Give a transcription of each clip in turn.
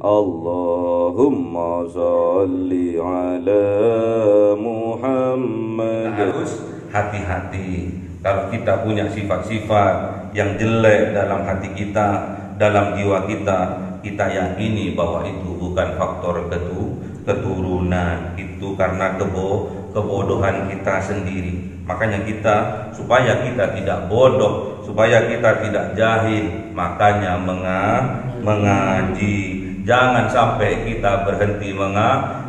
Allahumma salli ala Muhammad. Harus hati-hati kalau kita punya sifat-sifat yang jelek dalam hati kita, dalam jiwa kita, kita yakini bahwa itu bukan faktor keturunan, itu karena kebodohan kita sendiri. Makanya kita, supaya kita tidak bodoh, supaya kita tidak jahil, makanya mengaji. Jangan sampai kita berhenti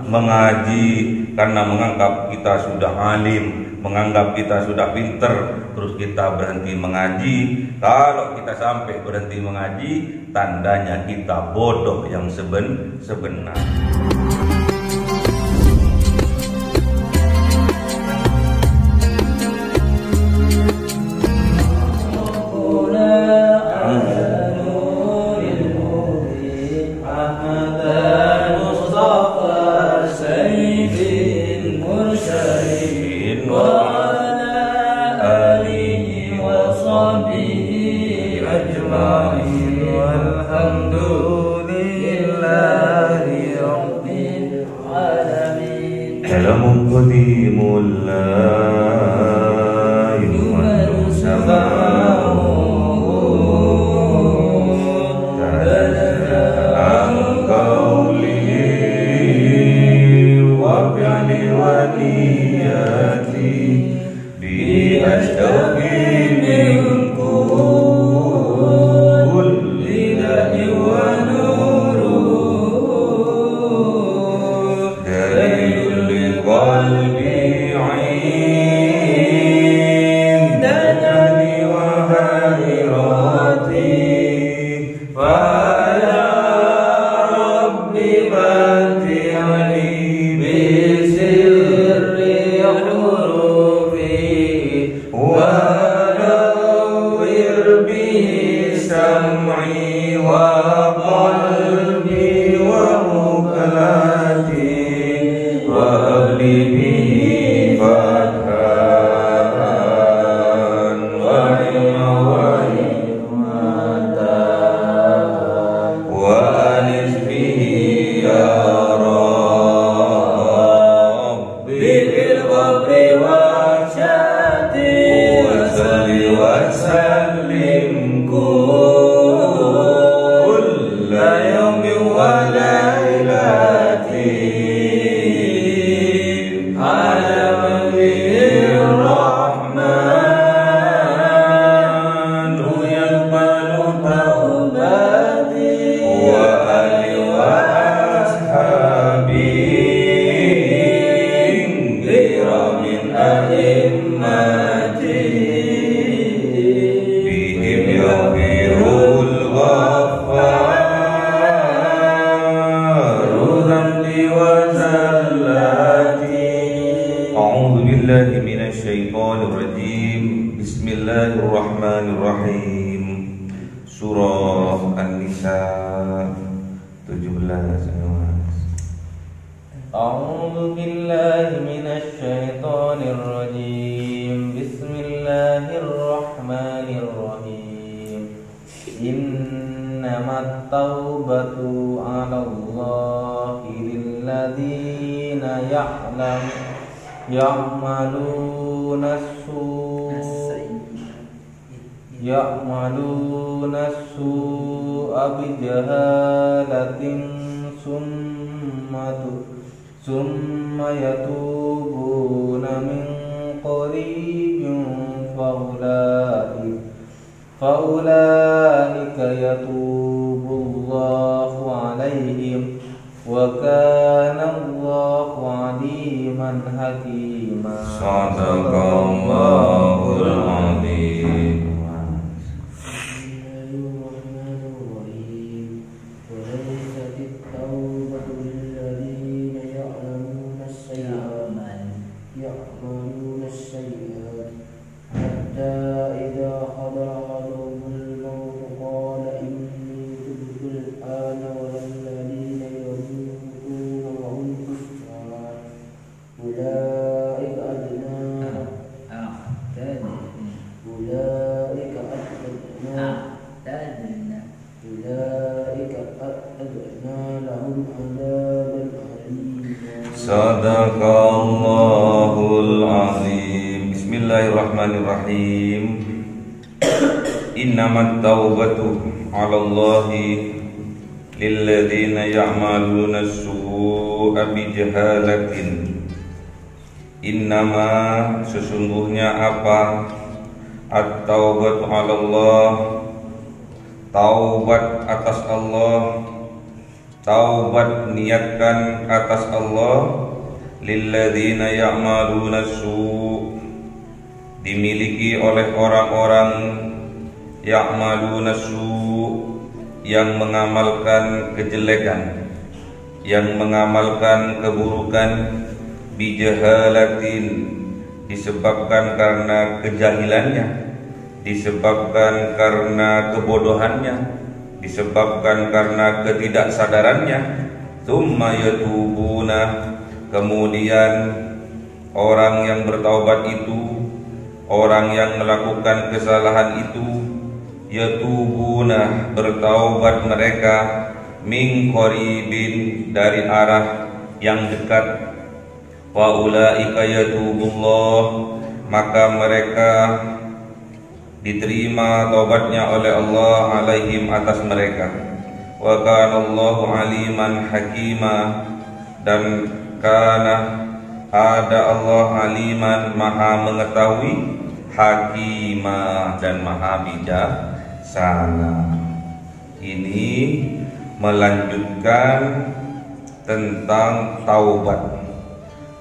mengaji karena menganggap kita sudah alim, menganggap kita sudah pinter, terus kita berhenti mengaji. Kalau kita sampai berhenti mengaji, tandanya kita bodoh yang sebenar. Bismillahirrahmanirrahim. Surah An-Nisa 17. A'udzu billahi minasy syaithanir rajim. Bismillahirrahmanirrahim. Innamat taubatu 'alallahi lilladzina ya'maluna as-su'a bijahalatin summa yatubuna min qaribin faulaika yatubullahu alaihim wa kana Allahu aliman hakima. Sadaqallahul azim. لهم عذابا أليما. Sadaqallahul azim. Bismillahirrahmanirrahim. Innamat taubatu 'alallahi lilladzina ya'maluna as-su'a bijahalatin. Innama sesungguhnya apa at-taubatu 'alallah, taubat atas Allah, taubat niatkan atas Allah, lilladzina ya'maluna as-su', dimiliki oleh orang-orang ya'maluna as-su', yang mengamalkan kejelekan, yang mengamalkan keburukan, bijahalatin, disebabkan karena kejahilannya, disebabkan karena kebodohannya, disebabkan karena ketidaksadarannya. Tsumma yatubuna, kemudian orang yang bertaubat itu, orang yang melakukan kesalahan itu, yatubuna, bertaubat mereka, min qaribin, dari arah yang dekat. Wa ulaika yatubullah, maka mereka diterima taubatnya oleh Allah alaihim, atas mereka. Wa kana Allahu aliman hakima, dan kana ada Allah aliman, maha mengetahui, hakima, dan maha bijaksana. Ini melanjutkan tentang taubat.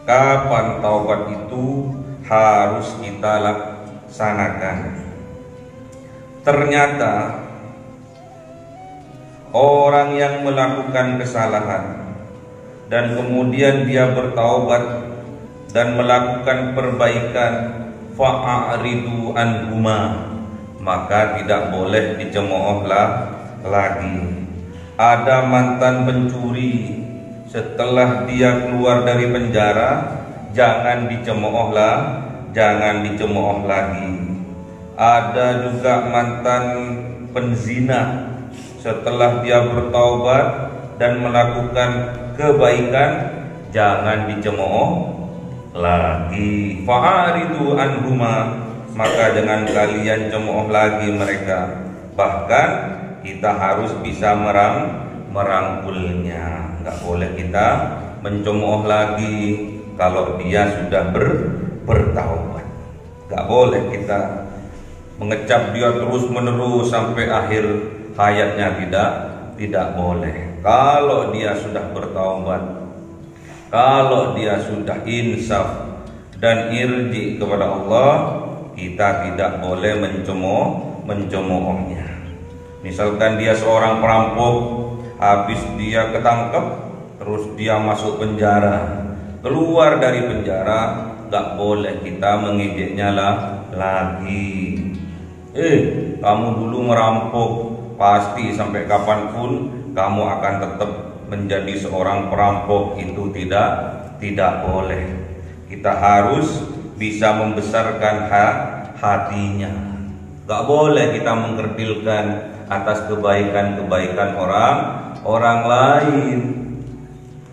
Kapan taubat itu harus kita laksanakan? Ternyata orang yang melakukan kesalahan dan kemudian dia bertaubat dan melakukan perbaikan, fa'aridu anhuma, maka tidak boleh dicemooh lagi. Ada mantan pencuri, setelah dia keluar dari penjara, jangan dicemooh lagi. Ada juga mantan penzina, setelah dia bertaubat dan melakukan kebaikan, jangan dicemooh lagi. Fa'aridu anhuma, maka jangan kalian cemooh lagi mereka. Bahkan kita harus bisa merangkulnya. Nggak boleh kita mencemooh lagi kalau dia sudah bertaubat. Nggak boleh kita mengecap dia terus menerus sampai akhir hayatnya, tidak boleh. Kalau dia sudah bertaubat, kalau dia sudah insaf dan irji kepada Allah, kita tidak boleh mencemoohnya. Misalkan dia seorang perampok, habis dia ketangkep, terus dia masuk penjara, keluar dari penjara, gak boleh kita mengejeknya lagi. Kamu dulu merampok, pasti sampai kapanpun kamu akan tetap menjadi seorang perampok. Itu tidak boleh. Kita harus bisa membesarkan hatinya. Gak boleh kita mengkerdilkan atas kebaikan-kebaikan orang lain.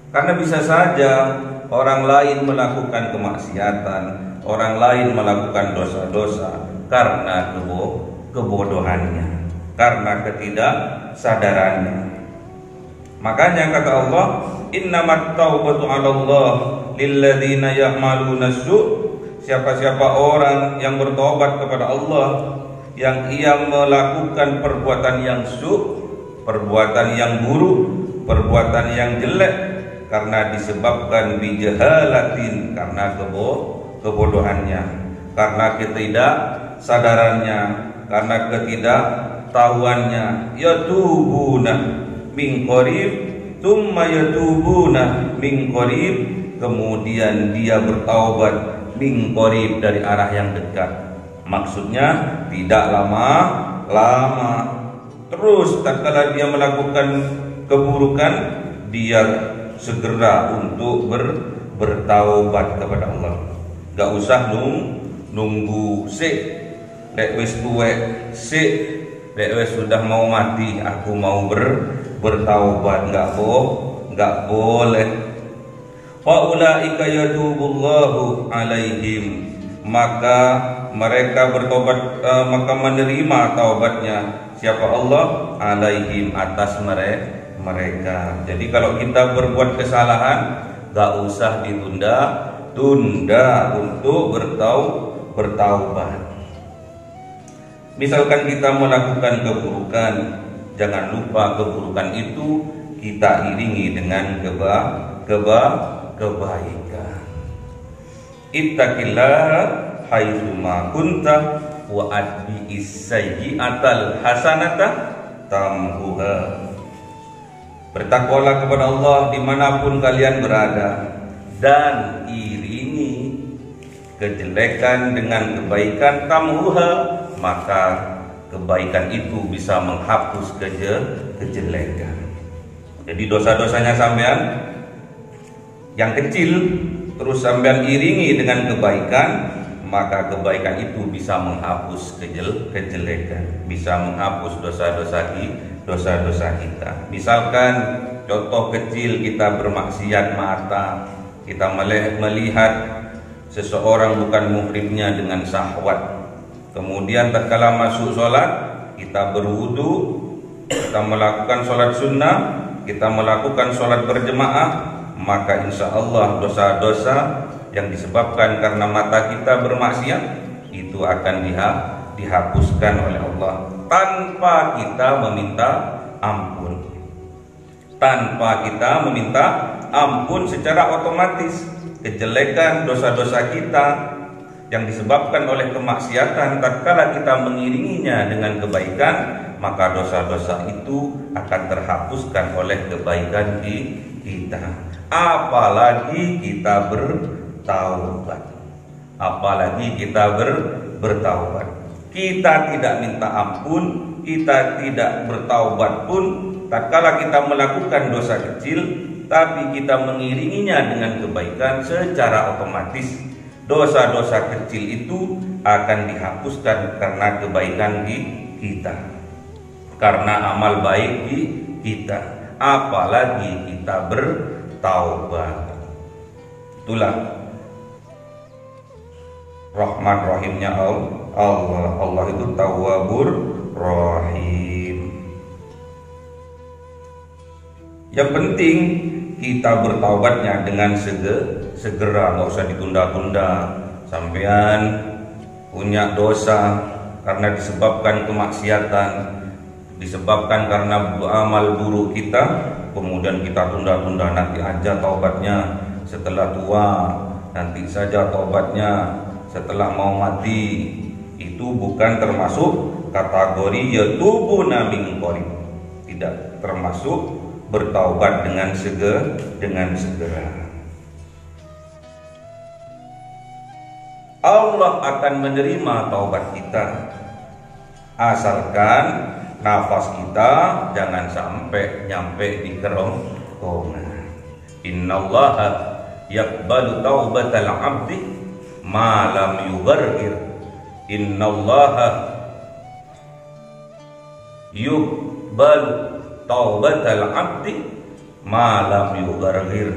Karena bisa saja orang lain melakukan kemaksiatan, orang lain melakukan dosa-dosa karena kebodohannya, karena ketidaksadarannya. Makanya kata Allah, innamat taubatu 'alallah lilladzina ya'maluna as-su'. Siapa-siapa orang yang bertobat kepada Allah, yang ia melakukan perbuatan yang perbuatan yang buruk, perbuatan yang jelek, karena disebabkan bijahalatin, karena kebodohannya, karena ketidaksadarannya, karena ketidaktahuannya. Yatubuna min qarib, tsumma yatubuna min qarib, kemudian dia bertaubat min qarib, dari arah yang dekat. Maksudnya tidak lama-lama. Terus tatkala dia melakukan keburukan, dia segera untuk bertaubat kepada Allah. Gak usah nunggu lek wis tuwek lek wis sudah mau mati, aku mau bertaubat, enggak boleh. Wa ulaika yatubullahu alaihim, maka mereka bertobat, maka menerima taubatnya siapa? Allah, alaihim, atas mereka. Jadi kalau kita berbuat kesalahan, enggak usah ditunda untuk bertaubat. Misalkan kita melakukan keburukan, jangan lupa keburukan itu kita iringi dengan kebaikan. Ittaqillah haitsuma kunta wa atbi'is sayyi'atal hasanata tamhuha. Bertakwalah kepada Allah dimanapun kalian berada, dan iringi kejelekan dengan kebaikan, tamhuha, maka kebaikan itu bisa menghapus kejelekan. Jadi dosa-dosanya sampean yang kecil terus sampean iringi dengan kebaikan, maka kebaikan itu bisa menghapus kejelekan, bisa menghapus dosa-dosa kita. Misalkan contoh kecil, kita bermaksiat mata, kita melihat seseorang bukan muhrimnya dengan syahwat. Kemudian tatkala masuk sholat, kita berwudu, kita melakukan sholat sunnah, kita melakukan sholat berjemaah, maka insya Allah dosa-dosa yang disebabkan karena mata kita bermaksiat itu akan dihapuskan oleh Allah tanpa kita meminta ampun. Tanpa kita meminta ampun, secara otomatis kejelekan dosa-dosa kita yang disebabkan oleh kemaksiatan, tatkala kita mengiringinya dengan kebaikan, maka dosa-dosa itu akan terhapuskan oleh kebaikan kita. Apalagi kita bertaubat, apalagi kita bertaubat. Kita tidak minta ampun, kita tidak bertaubat pun, tatkala kita melakukan dosa kecil, tapi kita mengiringinya dengan kebaikan, secara otomatis dosa-dosa kecil itu akan dihapuskan karena kebaikan kita, karena amal baik kita, apalagi kita bertaubat. Itulah rahman rahimnya Allah. Allah itu Tawwabur Rahim. Yang penting kita bertaubatnya dengan segera, nggak usah ditunda-tunda. Sampean punya dosa karena disebabkan kemaksiatan, disebabkan karena amal buruk kita, kemudian kita tunda-tunda, nanti aja taubatnya setelah tua, nanti saja taubatnya setelah mau mati. Itu bukan termasuk kategori yatubuna min qarib, tidak termasuk bertaubat dengan segera. Allah akan menerima taubat kita asalkan nafas kita jangan sampai nyampe di kerongkongan. Innallaha yaqbalu taubatal 'abdi ma lam yughargir. Innallaha yuqbalu taubatal 'abdi ma lam yughargir.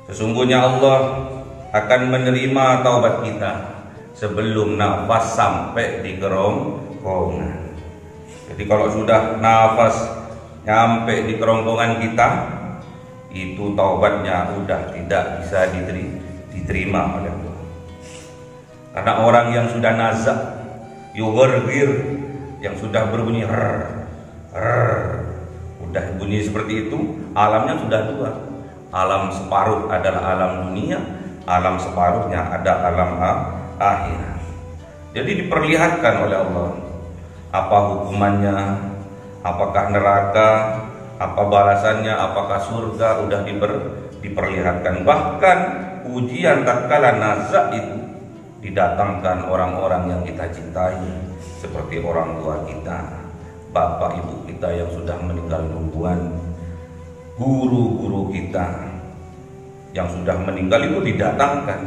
Sesungguhnya Allah akan menerima taubat kita sebelum nafas sampai di kerongkongan. Jadi kalau sudah nafas nyampe di kerongkongan kita, itu taubatnya udah tidak bisa diterima oleh Allah. Karena orang yang sudah nazak, yughargir, yang sudah berbunyi udah bunyi seperti itu, alamnya sudah dua. Alam separuh adalah alam dunia, alam separuhnya ada alam akhirat. Jadi diperlihatkan oleh Allah apa hukumannya, apakah neraka, apa balasannya, apakah surga, udah diperlihatkan. Bahkan ujian tatkala nazak itu didatangkan orang-orang yang kita cintai, seperti orang tua kita, bapak ibu kita yang sudah meninggal duluan, guru-guru kita yang sudah meninggal itu didatangkan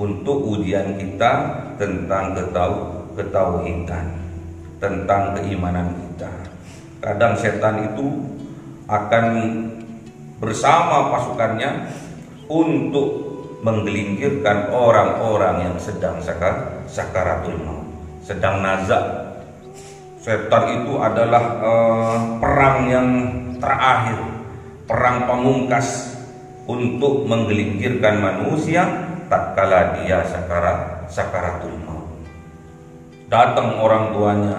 untuk ujian kita tentang ketauhidan, tentang keimanan kita. Kadang setan itu akan bersama pasukannya untuk menggelingkirkan orang-orang yang sedang sakaratul maut, sedang nazak. Setan itu adalah perang yang terakhir, perang pamungkas untuk menggelingkirkan manusia tatkala dia sakaratul maut. Datang orang tuanya,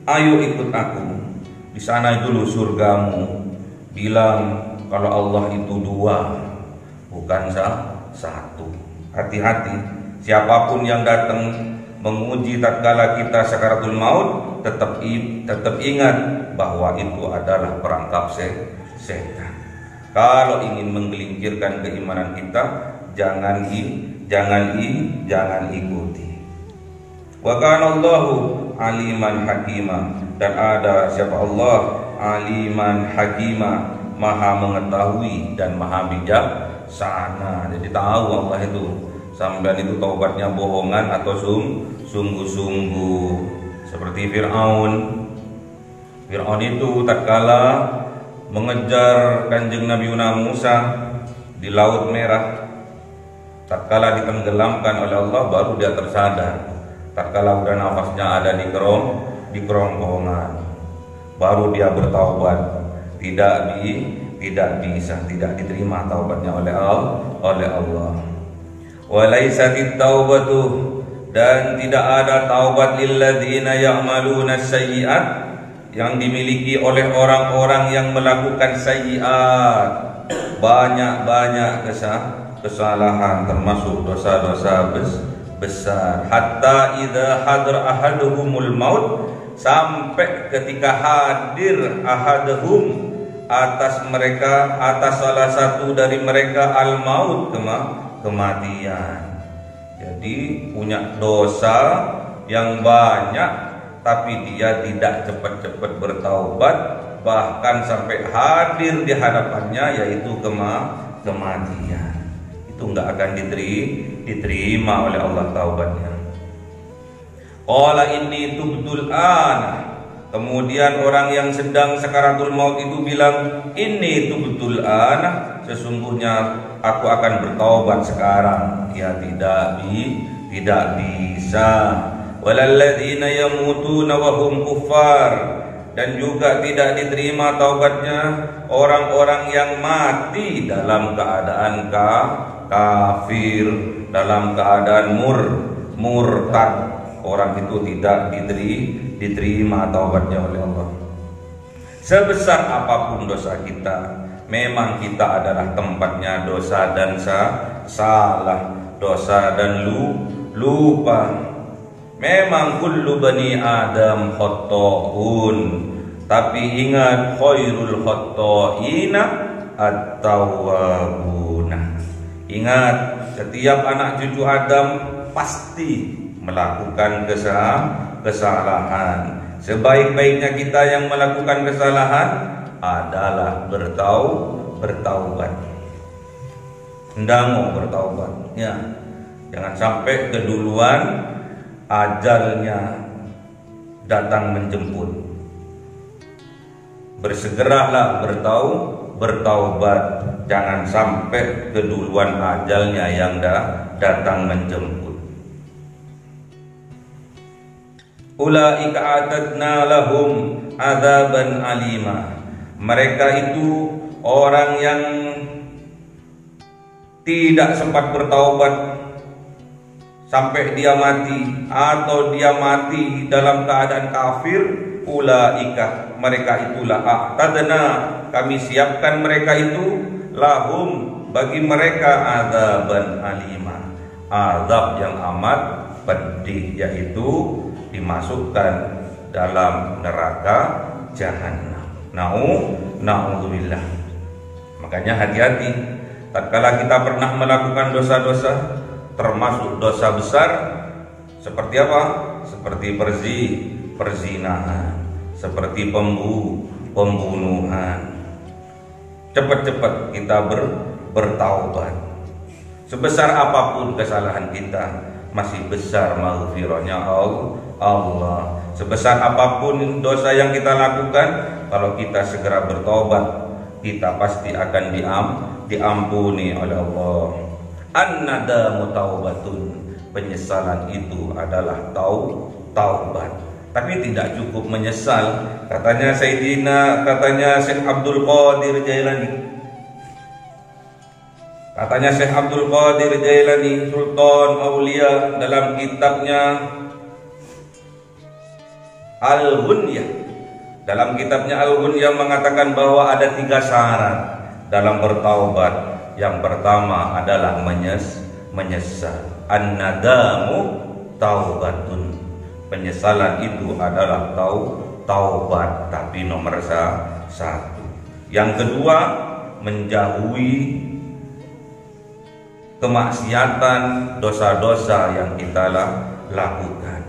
ayo ikut aku, di sana dulu surgamu. Bilang kalau Allah itu dua, bukan satu. Hati-hati, siapapun yang datang menguji tatkala kita sakaratul maut, tetap ingat bahwa itu adalah perangkap setan. Kalau ingin menggelingkirkan keimanan kita, jangan ikuti. Wa kana Allahu aliman hakima, dan ada siapa Allah aliman hakima, maha mengetahui dan maha bijaksana. Jadi tahu Allah itu sampean itu taubatnya bohongan atau sungguh-sungguh. Seperti Fir'aun itu tatkala mengejar kanjeng Nabi Musa di Laut Merah, tatkala ditenggelamkan oleh Allah baru dia tersadar. Tatkala udah nafasnya ada di kerongkongan, baru dia bertaubat. Tidak diterima taubatnya oleh Allah. Walaisatit taubatu, dan tidak ada taubat lilladzina ya'maluna sayyi'at, yang dimiliki oleh orang-orang yang melakukan sayyi'at, banyak kesalahan, termasuk dosa-dosa besar. Hatta idza hadar ahaduhumul maut, sampai ketika hadir ahaduhum, atas salah satu dari mereka al maut, kematian. Jadi punya dosa yang banyak, tapi dia tidak cepat-cepat bertaubat, bahkan sampai hadir di hadapannya yaitu kematian. Itu enggak akan diterima oleh Allah taubatnya. Qala inni tubtul ana, kemudian orang yang sedang sakaratul maut itu bilang, inni tubtul ana, sesungguhnya aku akan bertaubat sekarang. Ya tidak bisa. Walalladzina yamutuna wa hum kuffar, dan juga tidak diterima taubatnya orang-orang yang mati dalam keadaan kafir, dalam keadaan murtad. Orang itu tidak diterima taubatnya oleh Allah. Sebesar apapun dosa kita, memang kita adalah tempatnya dosa dan salah, dosa dan lupa. Memang kullu bani Adam khotta'un, tapi ingat khairul khotta'ina at-tawwabuna. Ingat, setiap anak cucu Adam pasti melakukan kesalahan. Sebaik-baiknya kita yang melakukan kesalahan adalah bertaubat. Hendaknya bertaubat, ya. Jangan sampai keduluan ajalnya datang menjemput. Bersegeralah bertaubat, jangan sampai keduluan ajalnya yang datang menjemput. Ulaika a'tadna lahum adzaban alima, mereka itu orang yang tidak sempat bertaubat sampai dia mati, atau dia mati dalam keadaan kafir. Ulaika, mereka itulah a'tadna, kami siapkan mereka itu lahum, bagi mereka adzaban alima, azab yang amat pedih, yaitu dimasukkan dalam neraka jahanam. Na'udzubillah. Makanya hati-hati tatkala kita pernah melakukan dosa-dosa, termasuk dosa besar. Seperti apa? Seperti perzinahan, seperti pembunuhan. Cepat-cepat kita bertaubat. Sebesar apapun kesalahan kita, masih besar maghfirahnya Allah. Sebesar apapun dosa yang kita lakukan, kalau kita segera bertobat, kita pasti akan diampuni oleh Allah. An-nadamu taubatun, penyesalan itu adalah taubat. Tapi tidak cukup menyesal. Katanya Syekh Abdul Qadir Jailani. Katanya Syekh Abdul Qadir Jailani, Sultan Aulia, dalam kitabnya Al-Ghunyah. Dalam kitabnya Al-Ghunyah mengatakan bahwa ada 3 syarat dalam bertaubat. Yang pertama adalah menyesal. An-nadamu taubatun. Penyesalan itu adalah taubat, tapi nomor 1. Yang kedua, menjauhi kemaksiatan, dosa-dosa yang kita lakukan.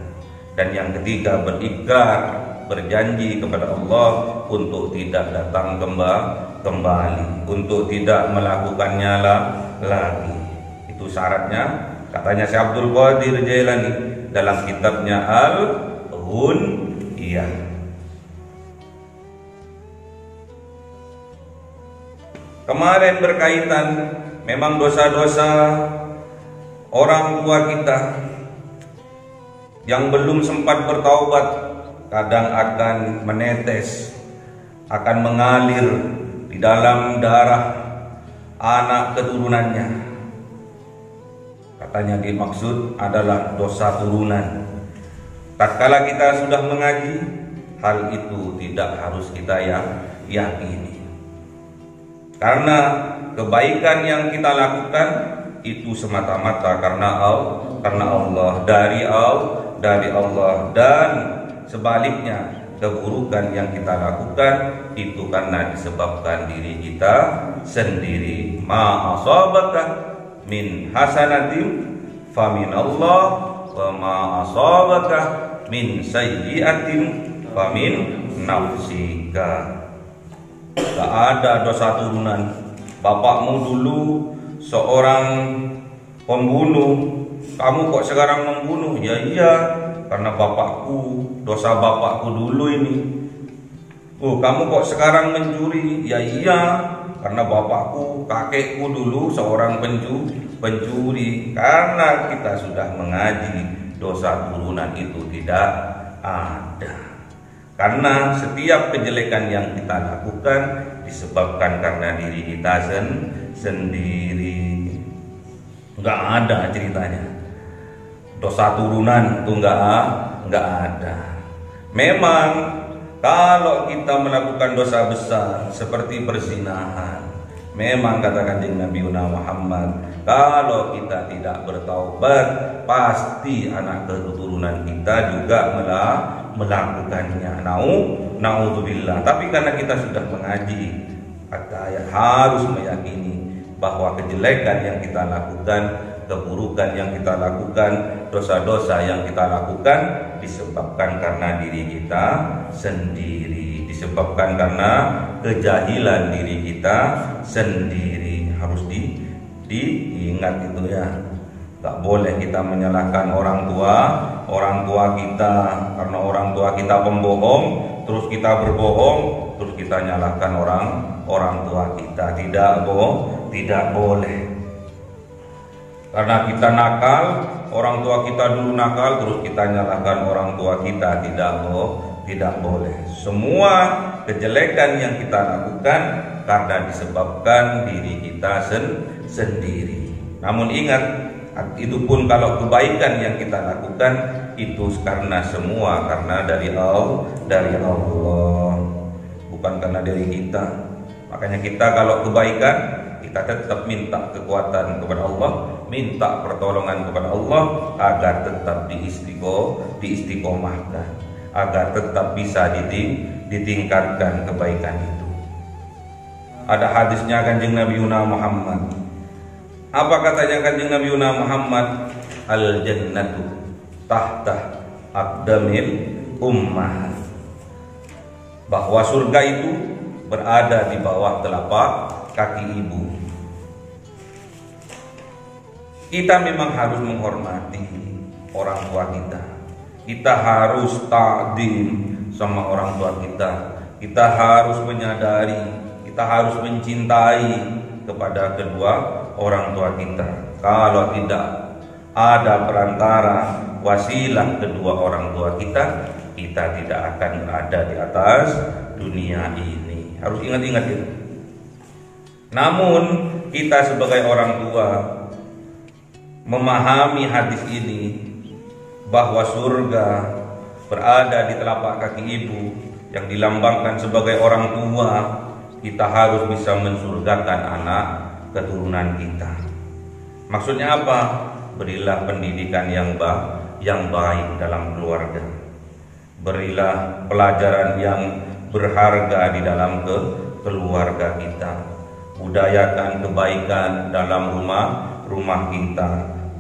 Dan yang ketiga, berikrar, berjanji kepada Allah untuk tidak datang kembali, untuk tidak melakukannya lagi. Itu syaratnya, katanya Syekh Abdul Qadir Jailani dalam kitabnya Al-Ghunyah. Kemarin berkaitan, memang dosa-dosa orang tua kita yang belum sempat bertaubat kadang akan menetes, akan mengalir di dalam darah anak keturunannya. Katanya dimaksud adalah dosa turunan. Tatkala kita sudah mengaji, hal itu tidak harus kita yakini. Karena kebaikan yang kita lakukan itu semata-mata karena Allah, dari Allah, dan sebaliknya keburukan yang kita lakukan itu karena disebabkan diri kita sendiri. Ma asabaka min hasanatin famin Allah, wa ma asabaka min sayyi'atin famin nafsika. Tak ada dosa turunan. Bapakmu dulu seorang pembunuh, kamu kok sekarang membunuh? Ya iya, karena bapakku, dosa bapakku dulu ini. Oh, kamu kok sekarang mencuri? Ya iya, karena bapakku, kakekku dulu seorang pencuri. Karena kita sudah mengaji, dosa turunan itu tidak ada. Karena setiap kejelekan yang kita lakukan disebabkan karena diri kita sendiri. Enggak ada ceritanya dosa turunan itu enggak ada. Memang kalau kita melakukan dosa besar seperti perzinahan, memang kata Kanjeng Nabi Muhammad, kalau kita tidak bertaubat, pasti anak keturunan kita juga melakukannya. Naudzubillah. Tapi karena kita sudah mengaji, harus meyakini bahwa kejelekan yang kita lakukan, keburukan yang kita lakukan, dosa-dosa yang kita lakukan disebabkan karena diri kita sendiri, disebabkan karena kejahilan diri kita sendiri. Harus diingat itu ya. Gak boleh kita menyalahkan orang tua kita karena orang tua kita pembohong, terus kita berbohong, terus kita nyalahkan orang tua kita. Tidak boleh. Karena kita nakal, orang tua kita dulu nakal, terus kita nyalahkan orang tua kita. Tidak boleh. Semua kejelekan yang kita lakukan karena disebabkan diri kita sendiri. Namun ingat, itu pun kalau kebaikan yang kita lakukan itu karena semua karena dari Allah, bukan karena dari kita. Makanya kita kalau kebaikan, kita tetap minta kekuatan kepada Allah, minta pertolongan kepada Allah agar tetap diistiqomahkan, agar tetap bisa ditingkatkan kebaikan itu. Ada hadisnya Kanjeng Nabi Muhammad. Apa katanya Kanjeng Nabi Muhammad? Al-jannatu tahta aqdamil ummah. Bahwa surga itu berada di bawah telapak kaki ibu. Kita memang harus menghormati orang tua kita. Kita harus ta'zim sama orang tua kita. Kita harus menyadari, kita harus mencintai kepada kedua orang tua kita. Kalau tidak ada perantara wasilah kedua orang tua kita, kita tidak akan berada di atas dunia ini. Harus ingat-ingat itu. Namun kita sebagai orang tua memahami hadis ini, bahwa surga berada di telapak kaki ibu yang dilambangkan sebagai orang tua. Kita harus bisa mensurgakan anak keturunan kita. Maksudnya apa? Berilah pendidikan yang baik dalam keluarga. Berilah pelajaran yang berharga di dalam keluarga kita. Budayakan kebaikan dalam rumah kita,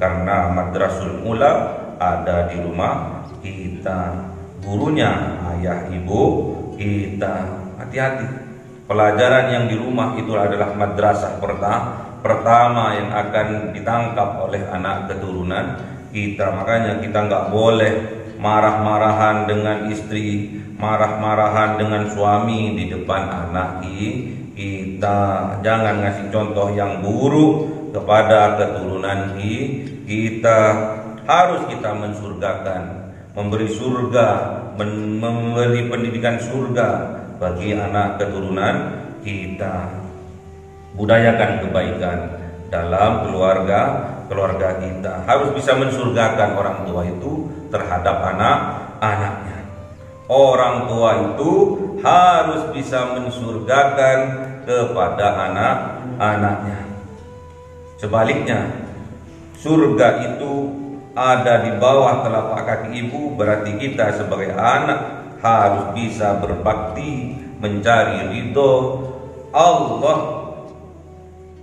karena madrasul ula ada di rumah kita. Gurunya ayah ibu kita. Hati-hati. Pelajaran yang di rumah itu adalah madrasah pertama yang akan ditangkap oleh anak keturunan kita. Makanya kita nggak boleh marah-marahan dengan istri, marah-marahan dengan suami di depan anak kita. Jangan ngasih contoh yang buruk kepada keturunan kita. Harus kita mensurgakan, memberi surga, memberi pendidikan surga bagi anak keturunan kita. Budayakan kebaikan dalam keluarga kita. Harus bisa mensurgakan orang tua itu terhadap anak-anaknya. Orang tua itu harus bisa mensurgakan kepada anak-anaknya. Sebaliknya, surga itu ada di bawah telapak kaki ibu, berarti kita sebagai anak harus bisa berbakti, mencari ridho Allah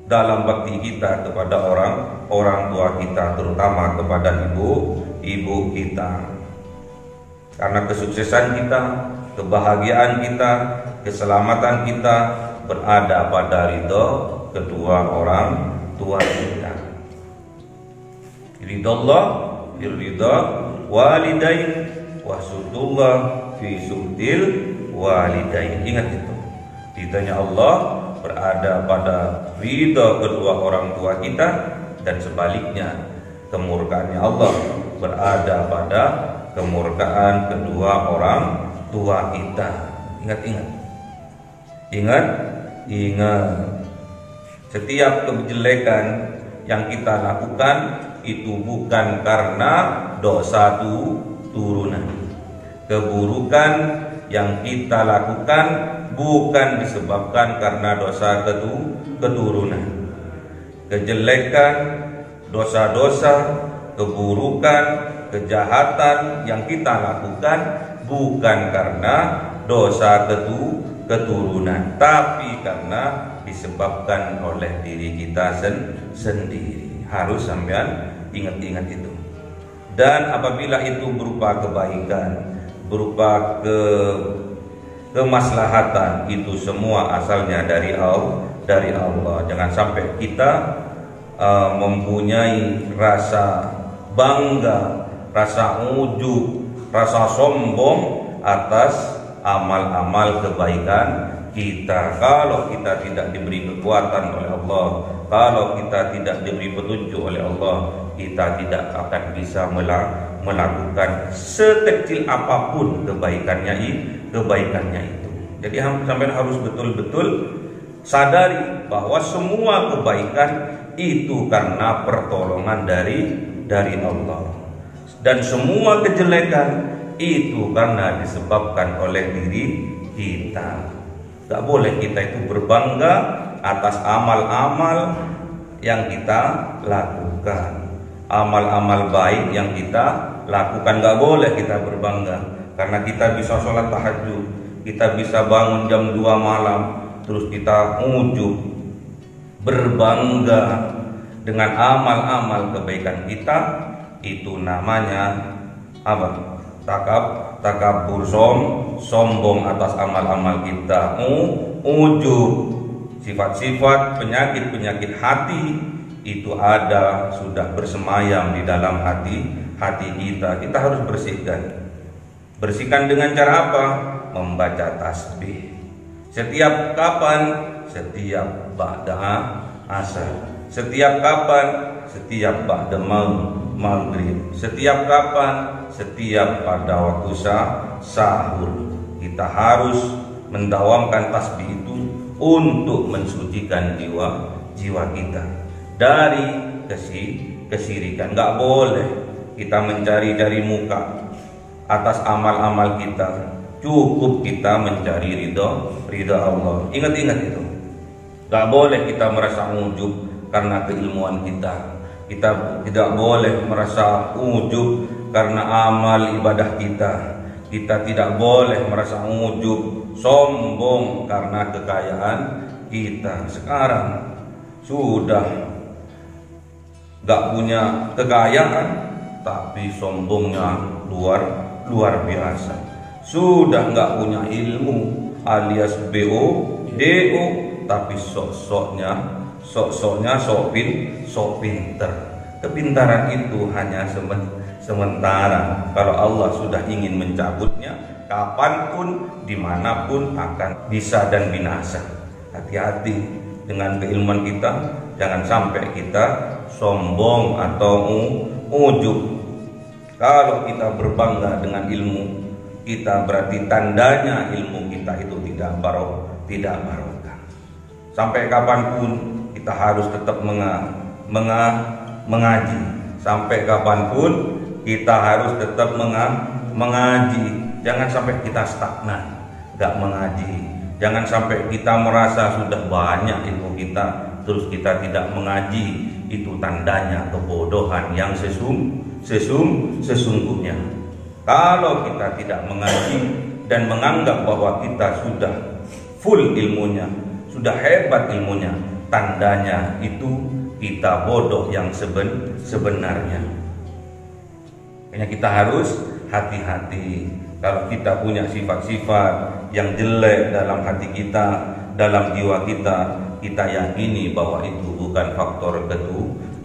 dalam bakti kita kepada orang tua kita, terutama kepada ibu kita. Karena kesuksesan kita, kebahagiaan kita, keselamatan kita berada pada ridho kedua orang tua kita. Ridallah fil ridha walidain wa sudullah fi sudil walidain. Ingat itu. Ridhanya Allah berada pada ridha kedua orang tua kita, dan sebaliknya kemurkaannya Allah berada pada kemurkaan kedua orang tua kita. Ingat. Setiap kejelekan yang kita lakukan itu bukan karena dosa turunan. Keburukan yang kita lakukan bukan disebabkan karena dosa keturunan. Kejelekan, dosa-dosa, keburukan, kejahatan yang kita lakukan bukan karena dosa keturunan, tapi karena disebabkan oleh diri kita sendiri. Harus sampean ingat-ingat itu. Dan apabila itu berupa kebaikan, berupa kemaslahatan, itu semua asalnya dari Allah. Jangan sampai kita mempunyai rasa bangga, rasa ujub, rasa sombong atas amal-amal kebaikan kita. Kalau kita tidak diberi kekuatan oleh Allah, kalau kita tidak diberi petunjuk oleh Allah, kita tidak akan bisa melakukan sekecil apapun kebaikannya itu. Jadi sampai harus betul-betul sadari bahwa semua kebaikan itu karena pertolongan dari Allah, dan semua kejelekan itu karena disebabkan oleh diri kita. Gak boleh kita itu berbangga atas amal-amal yang kita lakukan, amal-amal baik yang kita lakukan. Gak boleh kita berbangga karena kita bisa sholat tahajud, kita bisa bangun jam 2 malam, terus kita ujub berbangga dengan amal-amal kebaikan kita. Itu namanya apa? Takabur, sombong atas amal-amal kita. Ujub, sifat-sifat penyakit hati itu sudah bersemayam di dalam hati hati kita harus bersihkan. Bersihkan dengan cara apa? Membaca tasbih. Setiap kapan? Setiap ba'da asar. Setiap kapan? Setiap ba'da maghrib. Setiap kapan? Setiap pada waktu sahur. Kita harus mendawamkan tasbih itu untuk mensucikan jiwa kita dari kesirikan. Nggak boleh kita mencari muka atas amal-amal kita. Cukup kita mencari ridha Allah. Ingat itu. Nggak boleh kita merasa ujub karena keilmuan kita. Kita tidak boleh merasa ujub karena amal ibadah kita. Kita tidak boleh merasa ujub, sombong karena kekayaan kita. Sekarang sudah gak punya kekayaan, tapi sombongnya luar biasa. Sudah gak punya ilmu alias BO, tapi sok-soknya sok pinter. Kepintaran itu hanya sementara. Kalau Allah sudah ingin mencabutnya, kapanpun, dimanapun akan bisa dan binasa. Hati-hati dengan keilmuan kita, jangan sampai kita sombong atau ujub. Kalau kita berbangga dengan ilmu kita, berarti tandanya ilmu kita itu tidak barokah. Sampai kapanpun kita harus tetap mengaji. Sampai kapanpun kita harus tetap mengaji. Jangan sampai kita stagnan, gak mengaji. Jangan sampai kita merasa sudah banyak ilmu kita, terus kita tidak mengaji. Itu tandanya kebodohan yang sesungguhnya. Kalau kita tidak mengaji dan menganggap bahwa kita sudah full ilmunya, sudah hebat ilmunya, tandanya itu kita bodoh yang sebenarnya. Makanya kita harus hati-hati. Kalau kita punya sifat-sifat yang jelek dalam hati kita, dalam jiwa kita, kita yakini bahwa itu bukan faktor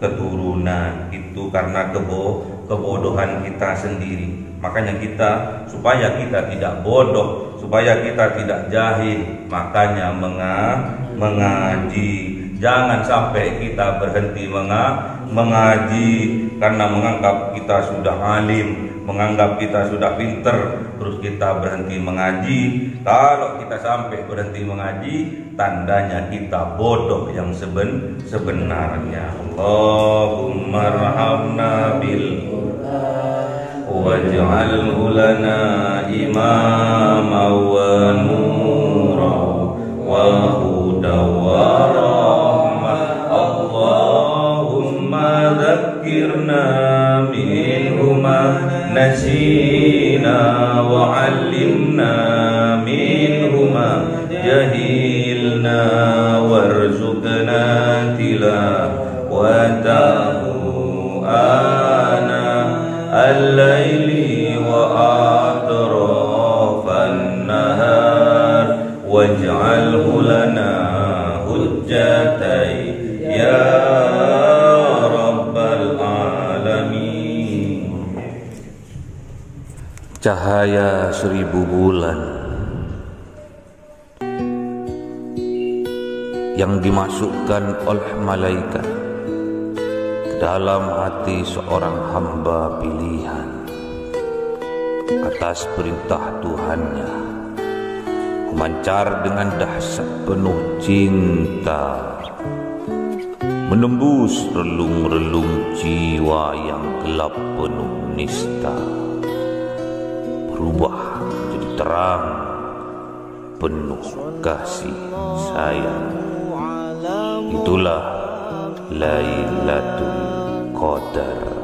keturunan, itu karena kebodohan kita sendiri. Makanya kita, supaya kita tidak bodoh, supaya kita tidak jahil, makanya mengaji. Jangan sampai kita berhenti mengaji karena menganggap kita sudah alim, menganggap kita sudah pinter, terus kita berhenti mengaji. Kalau kita sampai berhenti mengaji, tandanya kita bodoh yang sebenarnya. Allahumma arhamna bil Qur'an waj'alhu lana imama wa nura wa huda wa rahmah. Allahumma dhakkirna minhuma nasina wa 'allimna minhuma jahilna warzuqna tilawatahu ana al-laili wa atrafan nahar waj'alhu lana hujjatai ya rabbal alamin. Cahaya 1000 bulan yang dimasukkan oleh malaikat ke dalam hati seorang hamba pilihan atas perintah Tuhannya, memancar dengan dahsyat penuh cinta, menembus relung-relung jiwa yang gelap penuh nista, berubah menjadi terang penuh kasih sayang. Itulah Lailatul Qadar.